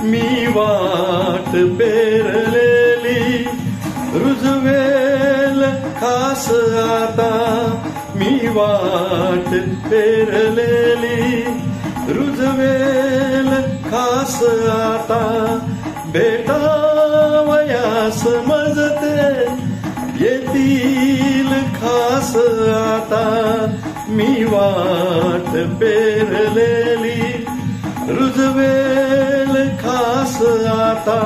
मी वाट पेरलेली रुजवेल खास आता, मी वाट पेरलेली रुजवेल खास आता, भेटावयास मजते येतील खास आता, मी वाट पेरलेली रुजवेल खास आता.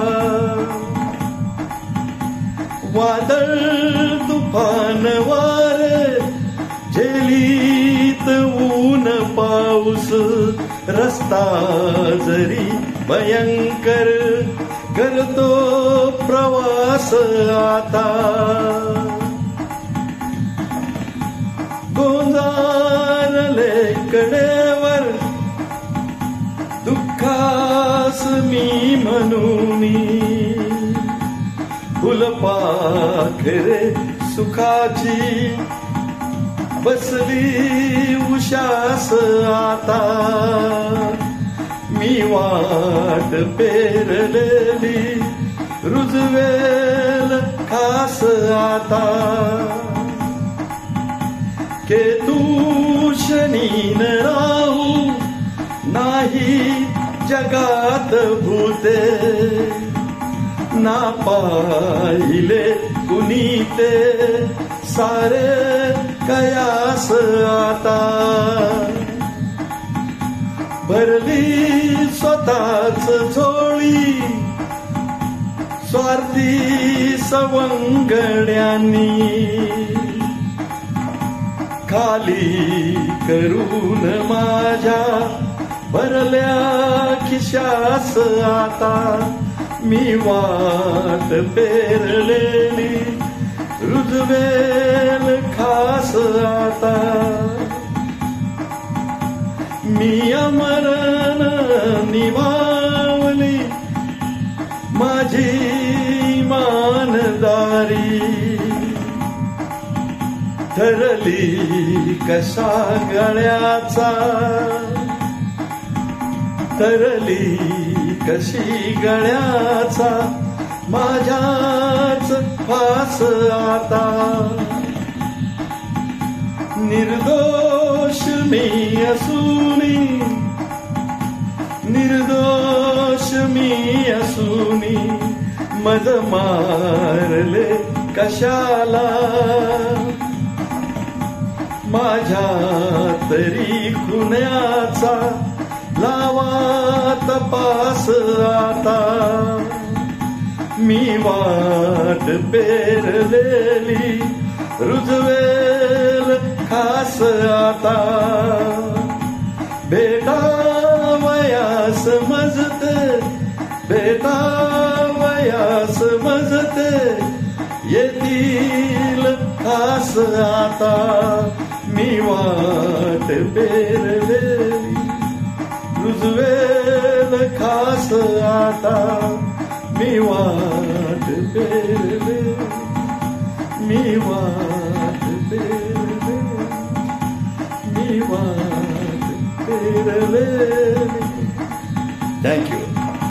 वादळ तुफान वारे झेलीत ऊन पाऊस, रस्ता जरी भयंकर करतो प्रवास आता. गोंजारले कडेवर दुःखास मी म्हणूनी, फुलपाखरे सुखाची बसली उशास आता, मी वाट पेरलेली रुजवेल खास आता. केतूशनीन राहू नाही जगात भूते, ना पाहिले कुणी ते सारे कयास आता. भरली स्वतःच झोळी स्वार्थी सवंगड्यांनी, खाली करून माझ्या भरल्या खिशास आता, मी वाट पेरलेली रुजवेल खास आता. मी अमरण निभावली माझी इमानदारी, ठरली कशा गळ्याचा, ठरली कशी गळ्याचा माझ्याच फास आता. निर्दोष मी असूनी, निर्दोष मी असूनी मज मारले कशाला, माझ्या तरी खुन्याचा लावा तपास आता. मी वाट पेरलेली रुजवेल खास आता. भेटावयास मजते, भेटावयास मजते येतील खास आता. मी वाट पेरलेली रुजवेल खास आता.